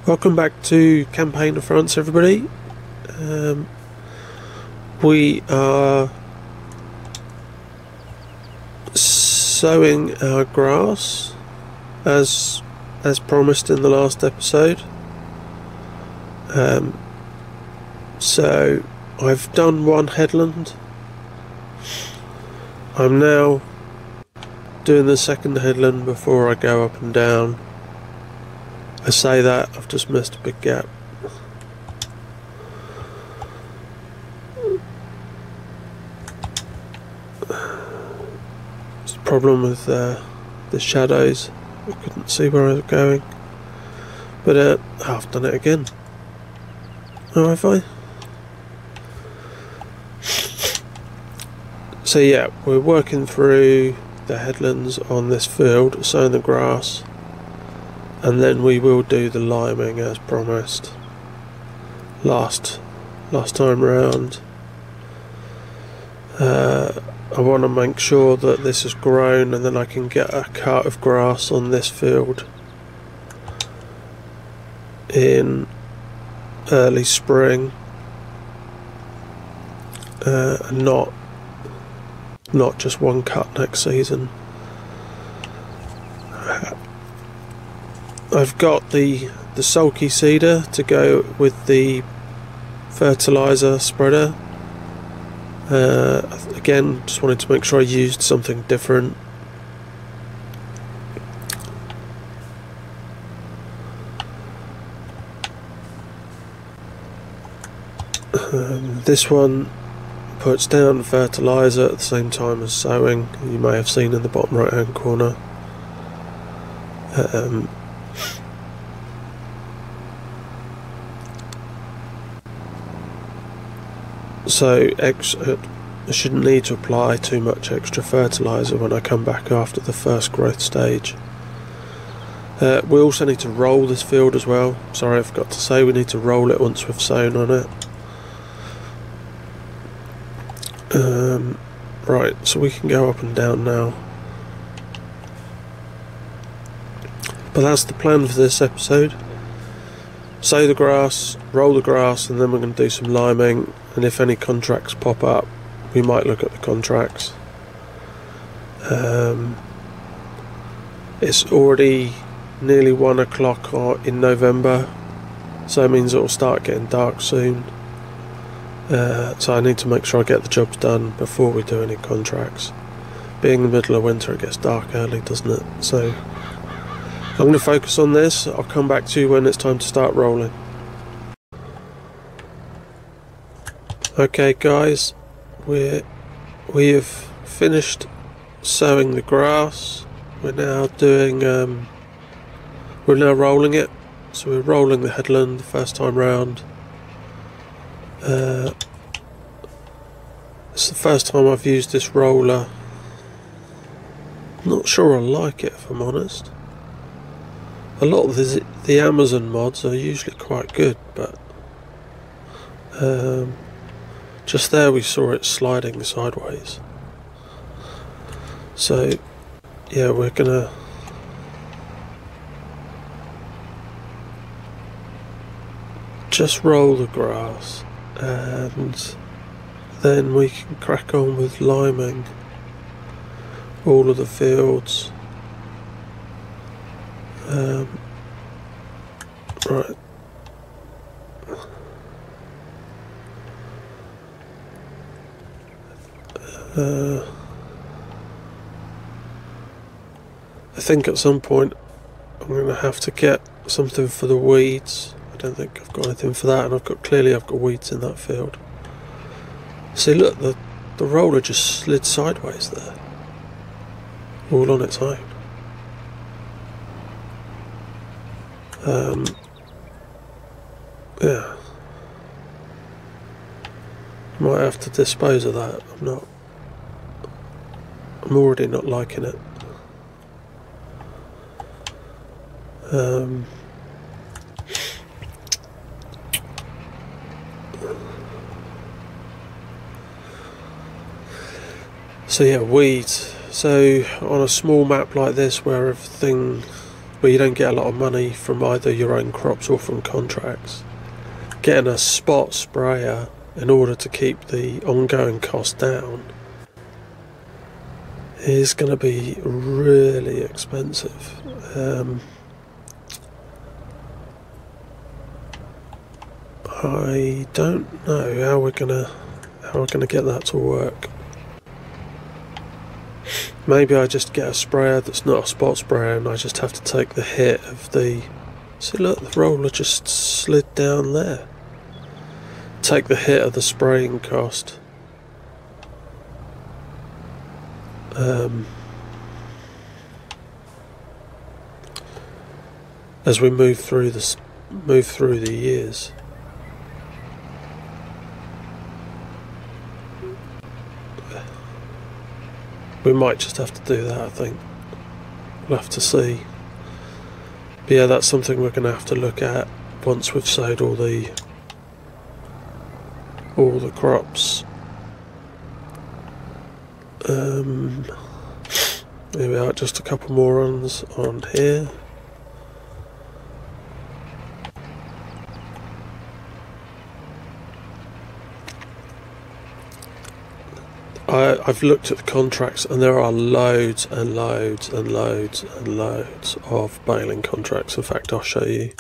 Welcome back to Campaign of France, everybody. We are sowing our grass as promised in the last episode. So I've done one headland. I'm now doing the second headland before I go up and down. I say that, I've just missed a big gap. It's the problem with the shadows. I couldn't see where I was going. But I've done it again. Oh, have I? So yeah, we're working through the headlands on this field, sowing the grass. And then we will do the liming as promised last time round. I want to make sure that this is grown and then I can get a cut of grass on this field in early spring, and not just one cut next season. I've got the sulky seeder to go with the fertiliser spreader. Again, just wanted to make sure I used something different. This one puts down fertiliser at the same time as sowing. You may have seen in the bottom right hand corner. So I shouldn't need to apply too much extra fertiliser when I come back after the first growth stage. We also need to roll this field as well. Sorry, I forgot to say we need to roll it once we've sown on it. Right, so we can go up and down now. But that's the plan for this episode. Sow the grass, roll the grass, and then we're going to do some liming. And if any contracts pop up, we might look at the contracts. It's already nearly 1 o'clock in November, so it means it will start getting dark soon. So I need to make sure I get the jobs done before we do any contracts. Being in the middle of winter, it gets dark early, doesn't it? So I'm going to focus on this. I'll come back to you when it's time to start rolling. Okay guys, we have finished sowing the grass. We're now doing we're now rolling it. So we're rolling the headland the first time round. It's the first time I've used this roller. I'm not sure I like it, if I'm honest. A lot of the Amazon mods are usually quite good, but just there we saw it sliding sideways. So yeah, we're gonna just roll the grass and then we can crack on with liming all of the fields. Right. I think at some point I'm going to have to get something for the weeds. I don't think I've got anything for that, and clearly I've got weeds in that field. See, look, the roller just slid sideways there, all on its own. Yeah, might have to dispose of that. I'm already not liking it. So yeah, weeds. So on a small map like this where everything where you don't get a lot of money from either your own crops or from contracts. Getting a spot sprayer in order to keep the ongoing cost down is going to be really expensive. I don't know how we're gonna get that to work. Maybe I just get a sprayer that's not a spot sprayer and I just have to take the hit of the... See, look, the roller just slid down there. Take the hit of the spraying cost. As we move through the years. We might just have to do that, I think. We'll have to see. But yeah, that's something we're going to have to look at once we've sowed all the crops. Here we are, just a couple more runs on here. I've looked at the contracts and there are loads and loads and loads and loads of baling contracts. In fact, I'll show you.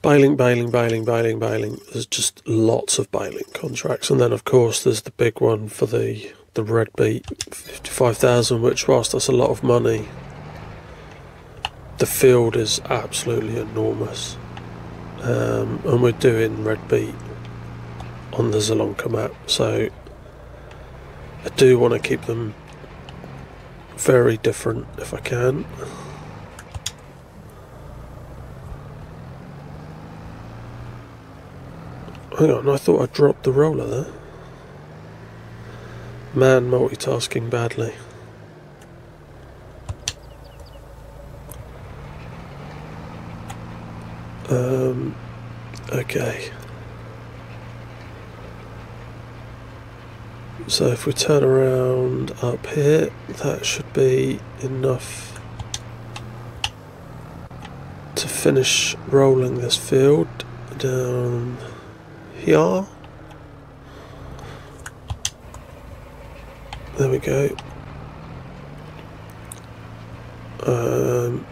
Baling. There's just lots of baling contracts. And then of course there's the big one for the red beet, 55,000, which whilst that's a lot of money, the field is absolutely enormous. And we're doing red beet on the Sri Lanka map, so I do want to keep them very different if I can. Hang on, I thought I dropped the roller there. Man, multitasking badly. Okay. So if we turn around up here, that should be enough to finish rolling this field down here. There we go. I'm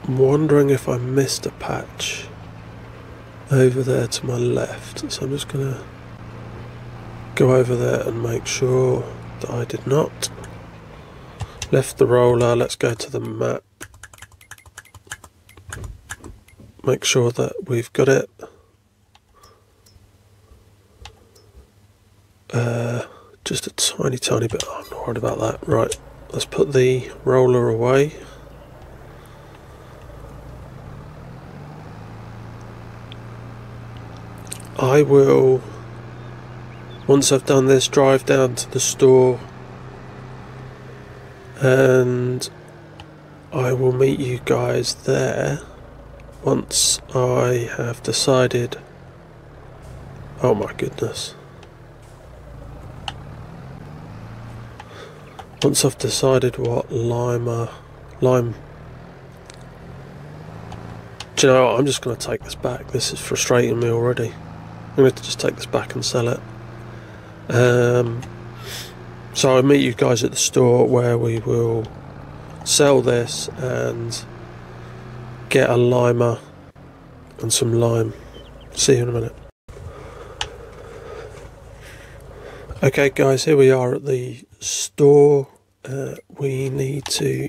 wondering if I missed a patch over there to my left, so I'm just going to go over there and make sure that I did not. Left the roller, let's go to the map. Make sure that we've got it. Just a tiny bit, I'm not worried about that. Right, let's put the roller away. I will, once I've done this, drive down to the store and I will meet you guys there once I have decided. Oh my goodness. Once I've decided what lime. Do you know what? I'm just going to take this back. This is frustrating me already. I'm going to just take this back and sell it. So I'll meet you guys at the store where we will sell this and get a limer and some lime. See you in a minute. Okay guys, here we are at the store. We need to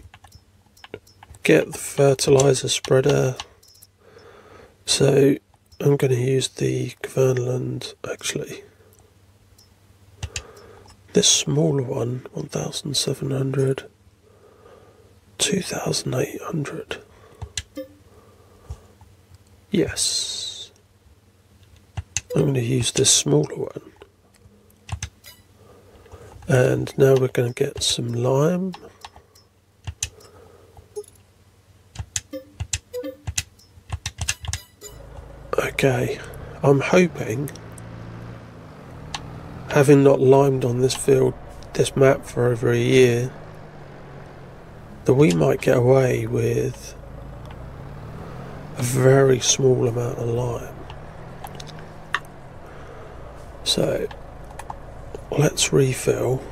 get the fertilizer spreader. So I'm going to use the Kverneland, actually. This smaller one, 1,700, 2,800. Yes. I'm going to use this smaller one. And now we're going to get some lime. Okay, I'm hoping, having not limed on this field, this map for over a year, that we might get away with a very small amount of lime. So let's refill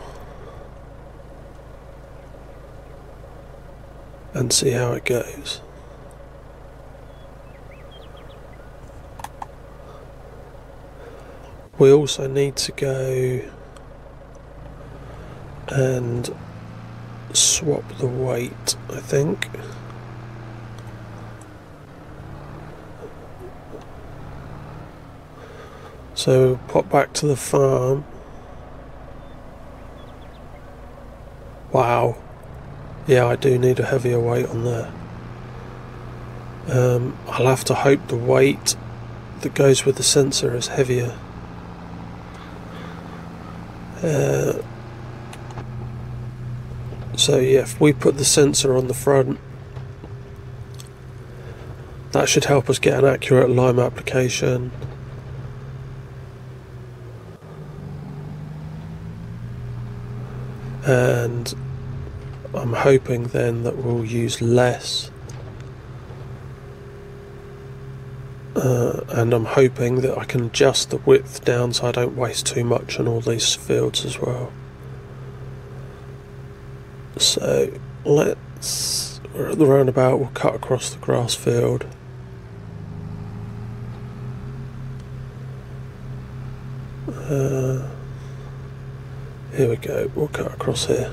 and see how it goes. We also need to go and swap the weight, I think. So pop back to the farm. Wow. Yeah, I do need a heavier weight on there. I'll have to hope the weight that goes with the sensor is heavier. So yeah, if we put the sensor on the front, that should help us get an accurate lime application. And I'm hoping then that we'll use less. And I'm hoping that I can adjust the width down so I don't waste too much on all these fields as well. So let's, we're at the roundabout, we'll cut across the grass field. Here we go, we'll cut across here.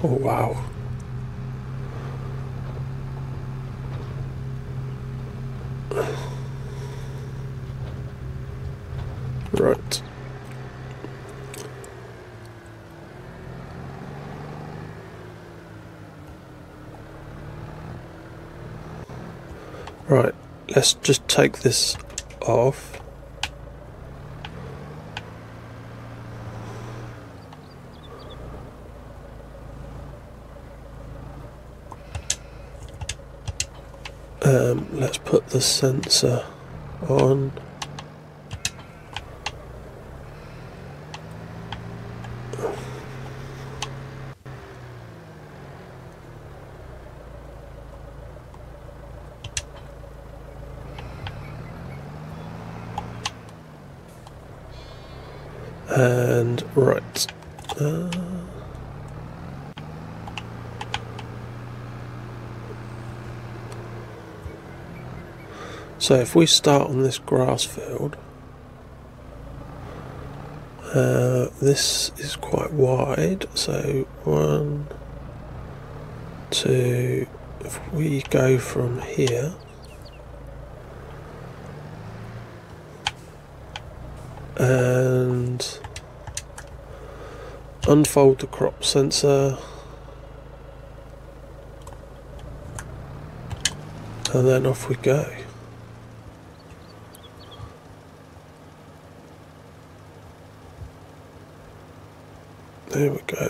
Oh wow. Right. Right, let's just take this off. Let's put the sensor on. And right. So if we start on this grass field, this is quite wide, so 1, 2, if we go from here, and unfold the crop sensor, and then off we go. There we go.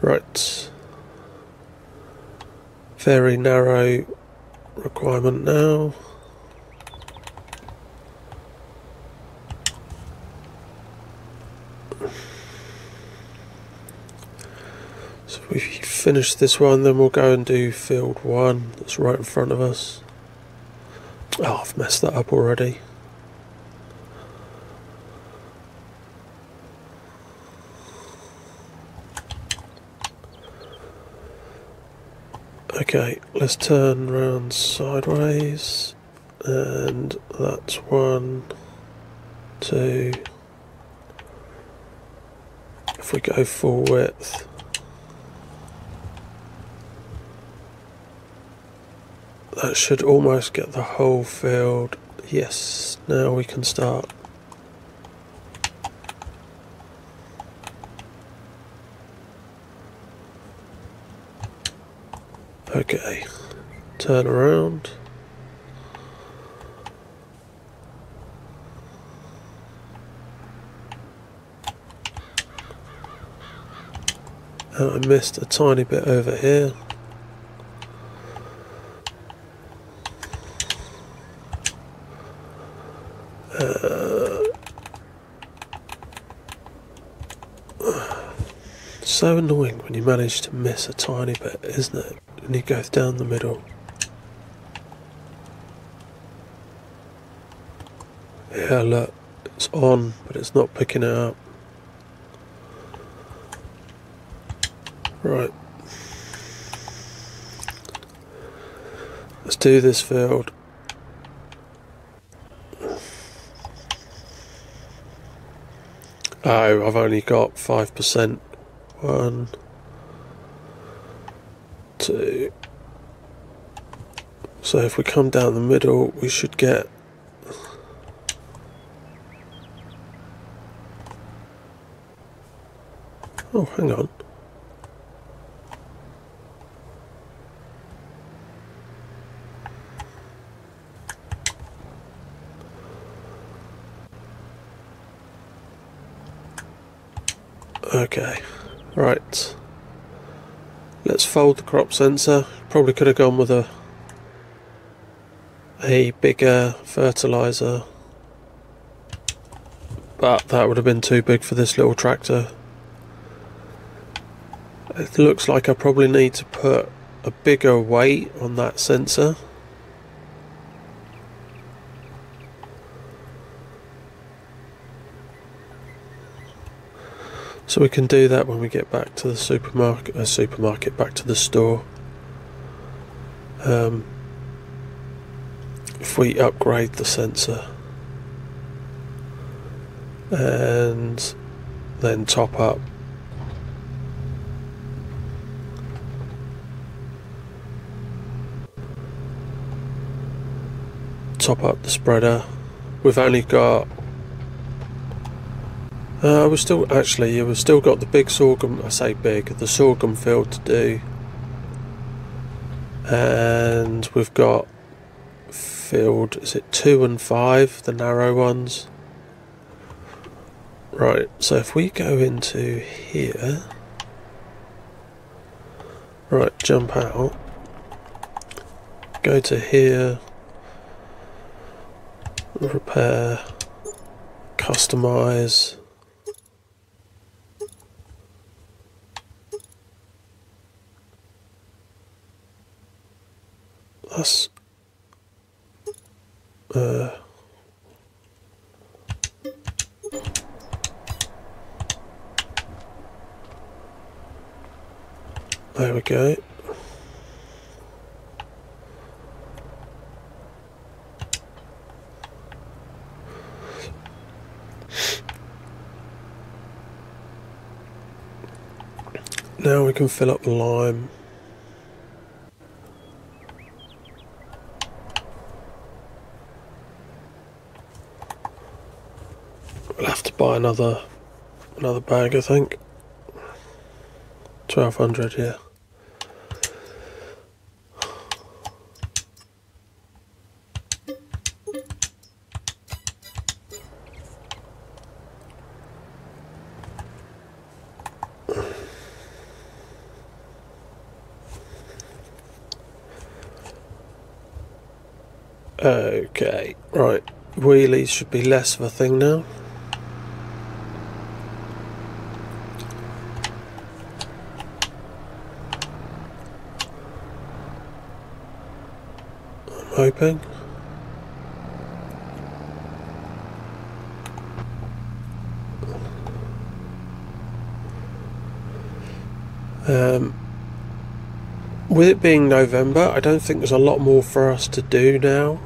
Right. Very narrow requirement now. So if we finish this one, then we'll go and do field 1 that's right in front of us. Oh, I've messed that up already. Okay, let's turn round sideways, and that's 1, 2. If we go full width, that should almost get the whole field. Yes, now we can start. Okay, turn around. And I missed a tiny bit over here. So annoying when you manage to miss a tiny bit, isn't it? And you go down the middle. Yeah, look, it's on, but it's not picking it up. Right. Let's do this field. Oh, I've only got 5%. 1, 2. So if we come down the middle, we should get... Oh, hang on. Okay, right. Let's fold the crop sensor. Probably could have gone with a bigger fertilizer, but that would have been too big for this little tractor. It looks like I probably need to put a bigger weight on that sensor. So we can do that when we get back to the supermarket, back to the store. If we upgrade the sensor and then top up the spreader. We've only got we've still got the big sorghum, I say big, the sorghum field to do, and we've got field, is it 2 and 5, the narrow ones? Right, so if we go into here, right, jump out, go to here, repair, customize, that's there we go. Now we can fill up the lime. We'll have to buy another bag, I think. 1200, yeah. Okay, right. Wheelies should be less of a thing now. I'm hoping. With it being November, I don't think there's a lot more for us to do now.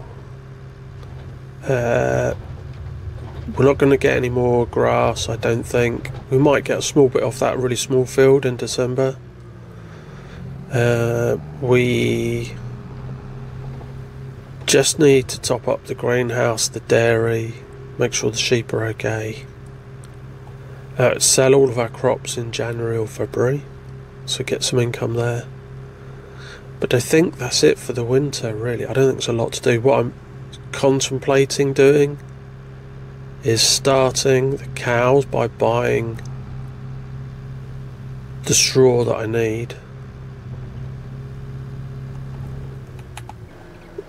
We're not going to get any more grass, I don't think. We might get a small bit off that really small field in December. We just need to top up the greenhouse, the dairy, make sure the sheep are okay. Sell all of our crops in January or February, so get some income there. But I think that's it for the winter, really. I don't think there's a lot to do. What I'm contemplating doing is starting the cows by buying the straw that I need,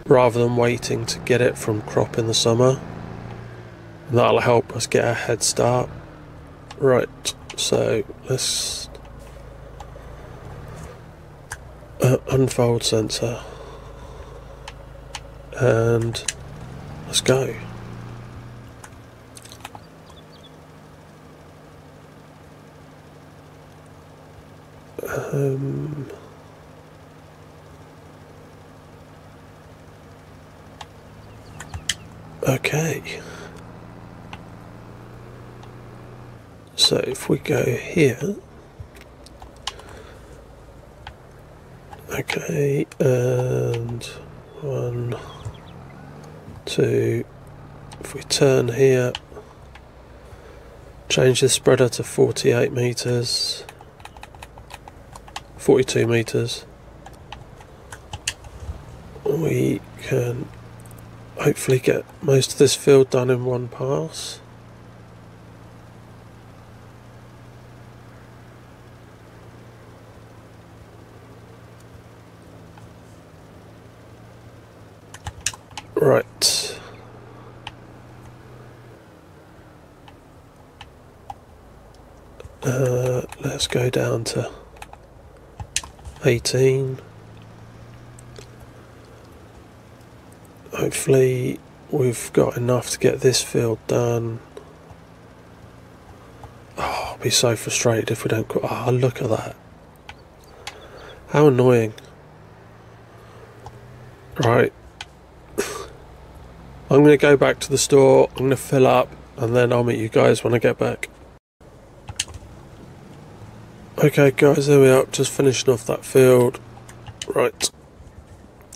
rather than waiting to get it from crop in the summer. That'll help us get a head start. Right, so let's unfold sensor and let's go. Okay, so if we go here, okay, and 1, 2, if we turn here, change the spreader to 48 meters, 42 meters, we can hopefully get most of this field done in one pass. Right. Let's go down to 18. Hopefully we've got enough to get this field done. Oh, I'll be so frustrated if we don't. Oh, look at that. How annoying. Right. I'm going to go back to the store, I'm going to fill up, and then I'll meet you guys when I get back. Okay guys, there we are, just finishing off that field. Right.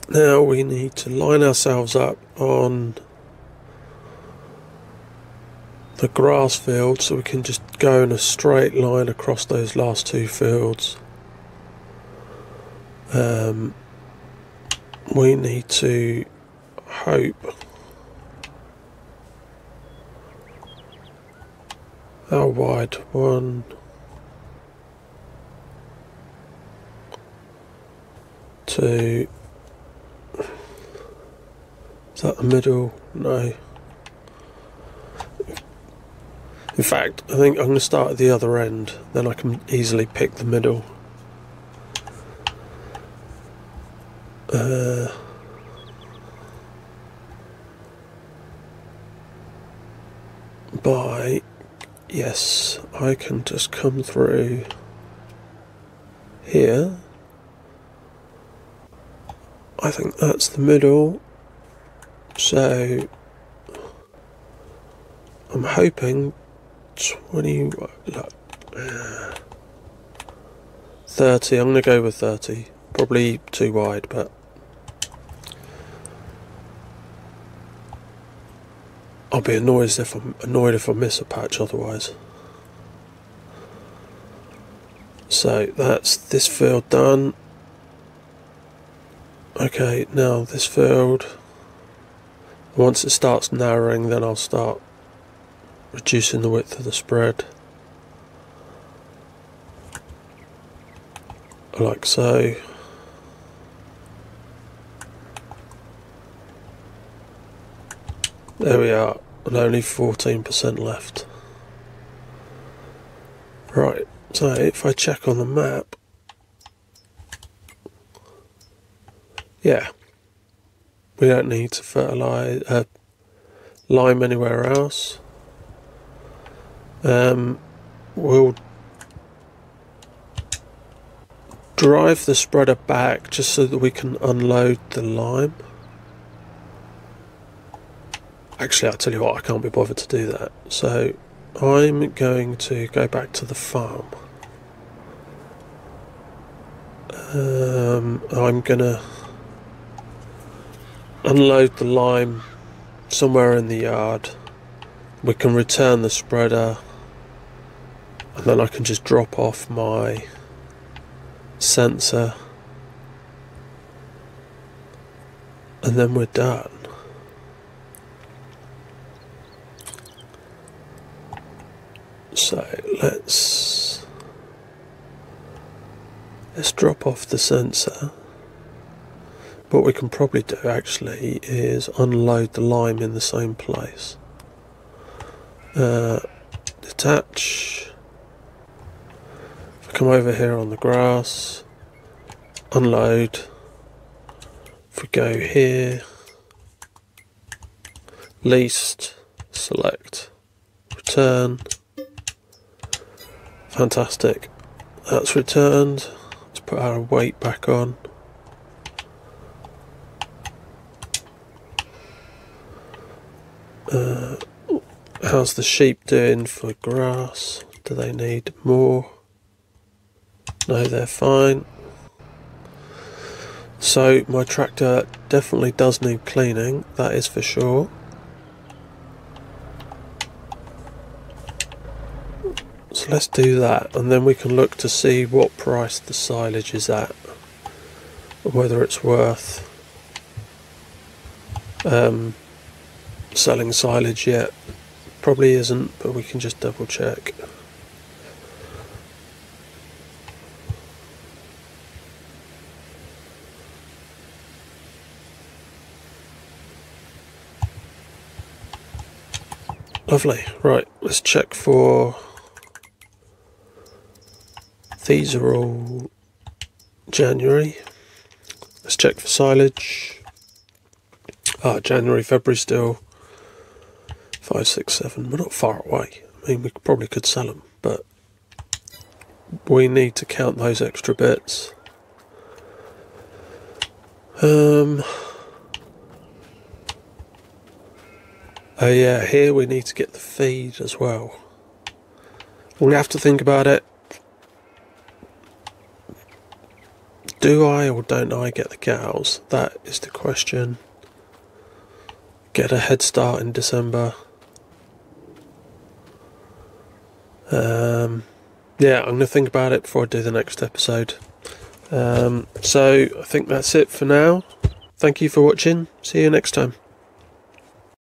Now we need to line ourselves up on the grass field so we can just go in a straight line across those last two fields. We need to hope. How wide? 1, 2. Is that the middle? No. In fact, I think I'm going to start at the other end, then I can easily pick the middle. Yes, I can just come through here. I think that's the middle. So I'm hoping 20, look, 30, I'm going to go with 30. Probably too wide, but I'll be annoyed if I miss a patch otherwise. So that's this field done. Okay, now this field, once it starts narrowing, then I'll start reducing the width of the spread. Like so. There we are, and only 14% left. Right, so if I check on the map, yeah, we don't need to fertilise, lime anywhere else. We'll drive the spreader back just so that we can unload the lime. Actually, I'll tell you what, I can't be bothered to do that. So I'm going to go back to the farm. I'm gonna unload the lime somewhere in the yard. We can return the spreader, and then I can just drop off my sensor, and then we're done. So let's drop off the sensor. What we can probably do actually is unload the lime in the same place. Detach. If I come over here on the grass, unload. If we go here, least, select, return. Fantastic. That's returned. Let's put our weight back on. How's the sheep doing for grass? Do they need more? No, they're fine. So my tractor definitely does need cleaning, that is for sure. So let's do that, and then we can look to see what price the silage is at, and whether it's worth selling silage yet. Probably isn't, but we can just double check. Lovely. Right, let's check for... These are all January. Let's check for silage. January, February still. 5, 6, 7. We're not far away. I mean, we probably could sell them, but we need to count those extra bits. Oh yeah, here we need to get the feed as well. We have to think about it. Do I or don't I get the cows? That is the question. Get a head start in December. Yeah, I'm going to think about it before I do the next episode. So I think that's it for now. Thank you for watching. See you next time.